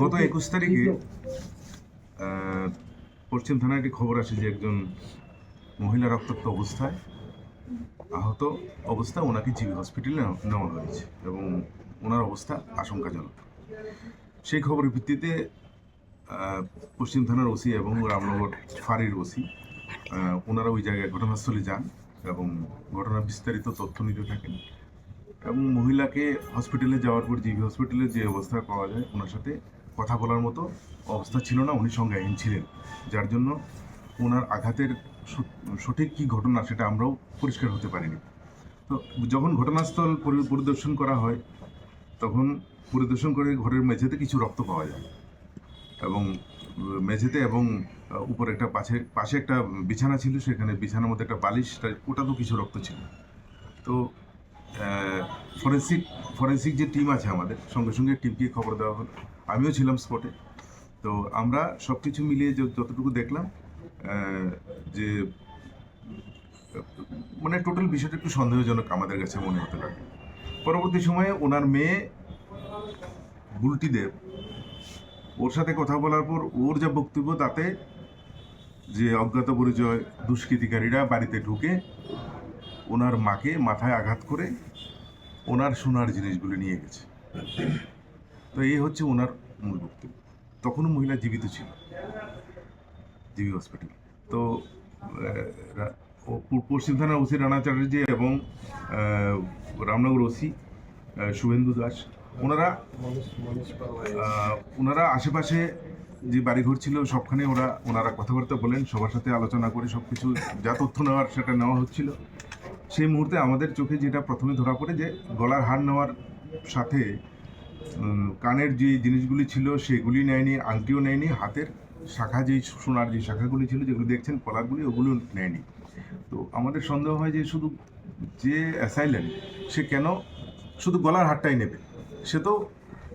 গত 21 তারিখে পশ্চিম থানায় একটি খবর আসে যে একজন মহিলা রক্তাক্ত অবস্থায় আহত অবস্থায় ওনাকে জিবি হসপিটালে নেওয়া হয়েছে এবং ওনার অবস্থা আশঙ্কাজনক। সেই খবরের ভিত্তিতে পশ্চিম থানার ওসি এবং রামনগর ফাঁড়ির ওসি ওনারা ওই জায়গায় ঘটনাস্থলে যান এবং ঘটনার বিস্তারিত তথ্য নিতে থাকেন এবং মহিলাকে হসপিটালে যাওয়ার পর জিবি হসপিটালে যে অবস্থা পাওয়া যায় ওনার সাথে কথা বলার মতো অবস্থা ছিল না, উনি সংজ্ঞাহীন ছিলেন, যার জন্য ওনার আঘাতের সঠিক কী ঘটনা সেটা আমরাও পরিষ্কার হতে পারিনি। তো যখন ঘটনাস্থল পরিদর্শন করা হয় তখন পরিদর্শন করে ঘরের মেঝেতে কিছু রক্ত পাওয়া যায় এবং মেঝেতে এবং উপরে একটা পাশে একটা বিছানা ছিল, সেখানে বিছানার মধ্যে একটা বালিশ, ওটাতেও কিছু রক্ত ছিল। তো ফরেন্সিক যে টিম আছে আমাদের, সঙ্গে সঙ্গে টিমকে খবর দেওয়া হলো, আমিও ছিলাম স্পটে। তো আমরা সব কিছু মিলিয়ে যতটুকু দেখলাম যে মানে টোটাল বিষয়টা একটু সন্দেহজনক আমাদের কাছে মনে হতে লাগে। পরবর্তী সময়ে ওনার মেয়ে বুলটি দেব ওর সাথে কথা বলার পর ওর যা বক্তব্য তাতে যে অজ্ঞাত পরিচয় দুষ্কৃতিকারীরা বাড়িতে ঢুকে ওনার মাকে মাথায় আঘাত করে ওনার সোনার জিনিসগুলো নিয়ে গেছে। তো এই হচ্ছে ওনার মূল বক্তব্য। তখনও মহিলা জীবিত ছিল জিবি হসপিটাল। তো পশ্চিম থানার ওসি রানা চ্যাটার্জি এবং রামনগর ওসি শুভেন্দু দাস ওনারা আশেপাশে যে বাড়িঘর ছিল সবখানে ওনারা কথাবার্তা বলেন, সবার সাথে আলোচনা করে সব কিছু যা তথ্য নেওয়ার সেটা নেওয়া হচ্ছিল। সেই মুহূর্তে আমাদের চোখে যেটা প্রথমে ধরা পড়ে যে গলার হার নেওয়ার সাথে কানের যে জিনিসগুলি ছিল সেগুলি নেয়নি, আংটিও নেয়নি, হাতের শাখা যেই সোনার যে শাখাগুলি ছিল যেগুলো দেখছেন পলারগুলি ওগুলো নেয়নি। তো আমাদের সন্দেহ হয় যে শুধু যে অ্যাসাইলেন্ট সে কেন শুধু গলার হারটাই নেবে, সে তো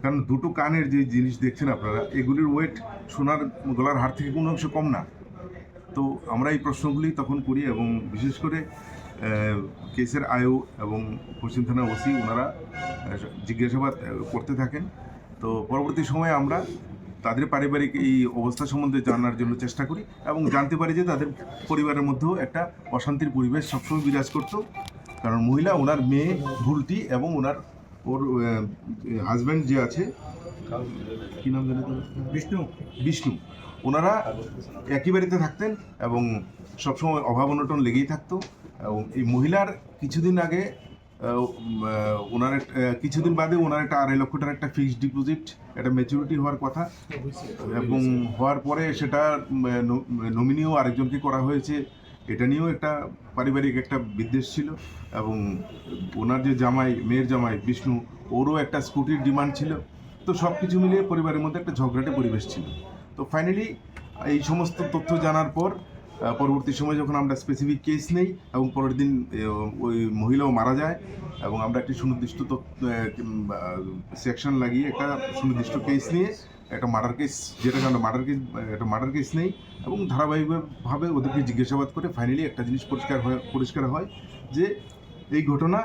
কারণ দুটো কানের যে জিনিস দেখছেন আপনারা এগুলির ওয়েট সোনার গলার হার থেকে কোনো অংশ কম না। তো আমরা এই প্রশ্নগুলি তখন করি এবং বিশেষ করে কেসের আয়ু এবং পশ্চিম থানার ওসি ওনারা জিজ্ঞাসাবাদ করতে থাকেন। তো পরবর্তী সময়ে আমরা তাদের পারিবারিক এই অবস্থা সম্বন্ধে জানার জন্য চেষ্টা করি এবং জানতে পারি যে তাদের পরিবারের মধ্যেও একটা অশান্তির পরিবেশ সবসময় বিরাজ করত, কারণ মহিলা ওনার মেয়ে বুলটি এবং ওর হাজব্যান্ড যে আছে কী নাম জানি বিষ্ণু ওনারা একই বাড়িতে থাকতেন এবং সবসময় অভাব অনটন লেগেই থাকতো। এবং এই মহিলার কিছুদিন আগে কিছুদিন বাদে ওনার একটা 2.5 লক্ষ টাকার একটা ফিক্সড ডিপোজিট একটা ম্যাচুরিটি হওয়ার কথা এবং হওয়ার পরে সেটা নমিনিও আরেকজনকে করা হয়েছে, এটা নিয়েও একটা পারিবারিক একটা বিদ্বেষ ছিল। এবং ওনার যে মেয়ের জামাই বিষ্ণু ওরও একটা স্কুটির ডিমান্ড ছিল। তো সব কিছু মিলিয়ে পরিবারের মধ্যে একটা ঝগড়াটে পরিবেশ ছিল। তো ফাইনালি এই সমস্ত তথ্য জানার পর পরবর্তী সময় যখন আমরা স্পেসিফিক কেস নেই এবং পরের দিন ওই মহিলাও মারা যায় এবং আমরা একটি সুনির্দিষ্ট সেকশন লাগিয়ে একটা সুনির্দিষ্ট কেস নিয়ে একটা মার্ডার কেস, যেটাকে আমরা মার্ডার কেস নেই এবং ধারাবাহিকভাবে ওদেরকে জিজ্ঞাসাবাদ করে ফাইনালি একটা জিনিস পরিষ্কার হয় যে এই ঘটনা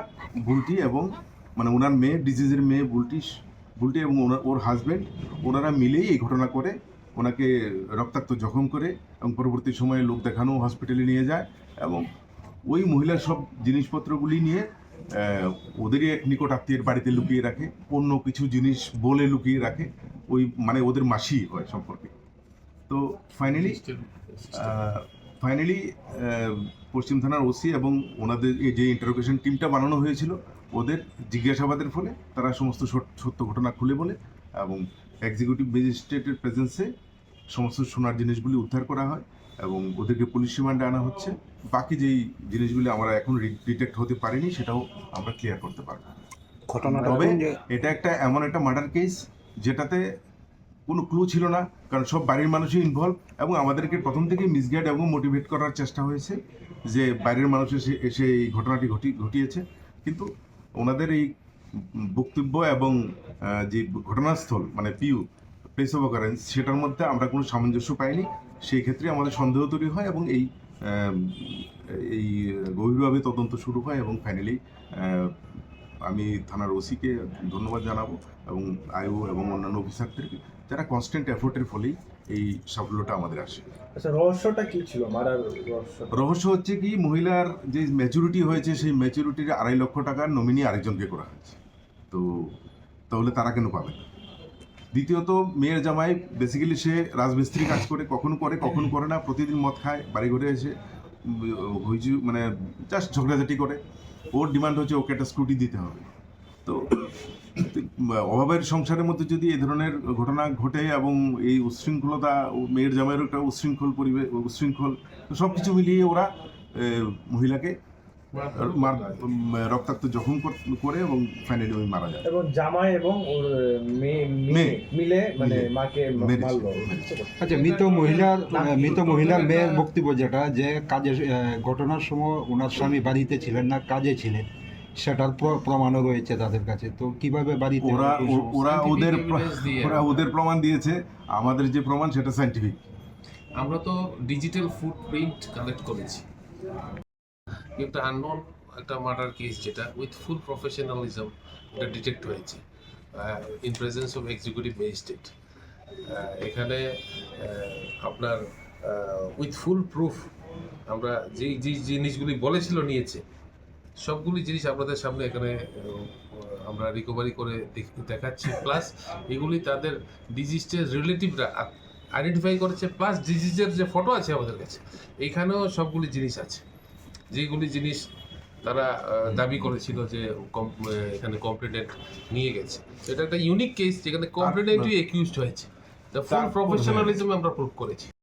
বুলটি এবং মানে ওনার মেয়ে ডিজিজের মেয়ে বুলটি এবং ওর হাজব্যান্ড ওনারা মিলেই এই ঘটনা করে ওনাকে রক্তাক্ত জখম করে এবং পরবর্তী সময়ে লোক দেখানো হসপিটালে নিয়ে যায় এবং ওই মহিলার সব জিনিসপত্রগুলি নিয়ে ওদেরই এক নিকট আত্মীয়ের বাড়িতে লুকিয়ে রাখে, অন্য কিছু জিনিস বলে লুকিয়ে রাখে, ওই মানে ওদের মাসি হয় সম্পর্কে। তো ফাইনালি পশ্চিম থানার ওসি এবং ওনাদের এই যে ইন্টারোগেশন টিমটা বানানো হয়েছিল ওদের জিজ্ঞাসাবাদের ফলে তারা সমস্ত সত্য ঘটনা খুলে বলে এবং এক্সিকিউটিভ ম্যাজিস্ট্রেটের প্রেজেন্সে সমস্ত সোনার জিনিসগুলি উদ্ধার করা হয় এবং ওদেরকে পুলিশ রিমান্ডে আনা হচ্ছে। বাকি যেই জিনিসগুলি আমরা এখন ডিটেক্ট হতে পারিনি সেটাও আমরা ক্লিয়ার করতে পারবো। তবে এটা এমন একটা মার্ডার কেস যেটাতে কোনো ক্লু ছিল না, কারণ সব বাড়ির মানুষই ইনভলভ এবং আমাদেরকে প্রথম থেকেই মিসগাইড এবং মোটিভেট করার চেষ্টা হয়েছে যে বাইরের মানুষ এসে এই ঘটনাটি ঘটিয়েছে। কিন্তু ওনাদের এই বক্তব্য এবং যে ঘটনাস্থল মানে প্লেস অফ অকারেন্স সেটার মধ্যে আমরা কোনো সামঞ্জস্য পাইনি। সেই ক্ষেত্রে আমাদের সন্দেহ তৈরি হয় এবং এই গভীরভাবে তদন্ত শুরু হয় এবং ফাইনালি আমি থানার ওসিকে ধন্যবাদ জানাবো এবং আইও এবং অন্যান্য অফিসারদেরকে, যারা কনস্ট্যান্ট এফোর্টের ফলেই এই সাফল্যটা আমাদের আসে। আচ্ছা, রহস্যটা কি ছিল মারার রহস্য? রহস্য হচ্ছে কি, মহিলার যে ম্যাচুরিটি হয়েছে সেই ম্যাচুরিটির 2.5 লক্ষ টাকার নমিনি আরেকজনকে করা হয়েছে, তো তাহলে তারা কেন পাবে না? দ্বিতীয়ত, মেয়ের জামাই বেসিক্যালি সে রাজমিস্ত্রি কাজ করে, কখনো করে না, প্রতিদিন মদ খায়, বাড়ি ঘরে এসে হইচু মানে জাস্ট ঝগড়াঝাটি করে। ওর ডিমান্ড হচ্ছে ওকে একটা স্কুটি দিতে হবে। তো অভাবের সংসারের মধ্যে যদি এই ধরনের ঘটনা ঘটে এবং এই উচ্ছৃঙ্খলতা, মেয়ের জামাইয়েরও একটা উচ্ছৃঙ্খল, তো সব কিছু মিলিয়ে ওরা মহিলাকে রক্তাক্ত জখম করে এবং ফাইনালি ওই মারা যায়। এবং জামাই এবং ওর মেয়ে মিলে মানে মাকে মারলো। আচ্ছা, মৃত মহিলার মেয়ের বক্তব্য যেটা, যে কাজে ঘটনার সময় ওনার স্বামী বাড়িতে ছিলেন না, কাজে ছিলেন, সেটার প্রমাণও রয়েছে তাদের কাছে। তো কিভাবে বাড়িতে ওরা ওদের প্রমাণ দিয়েছে, আমাদের যে প্রমাণ সেটা সায়েন্টিফিক। আমরা তো ডিজিটাল ফুটপ্রিন্ট কালেক্ট করেছি। একটা আননোন একটা মার্ডার কেস যেটা উইথ ফুল প্রফেশনালিজম এটা ডিটেক্ট হয়েছে in presence of executive magistrate. এখানে আপনার উইথ ফুল প্রুফ আমরা যেই জিনিসগুলি বলেছিল নিয়েছে, সবগুলি জিনিস আপনাদের সামনে এখানে আমরা রিকভারি করে দেখাচ্ছি। প্লাস এগুলি তাদের ডিজিজের রিলেটিভরা আইডেন্টিফাই করেছে, প্লাস ডিজিজের যে ফটো আছে আমাদের কাছে, এইখানেও সবগুলি জিনিস আছে, যেগুলি জিনিস তারা দাবি করেছিল যে এখানে কমপ্লেনেন্ট নিয়ে গেছে। এটা একটা ইউনিক কেস যেখানে কমপ্লেনেন্টই একিউজড হয়েছে। দ্য ফুল প্রফেশনালিজম আমরা প্রুভ করেছি।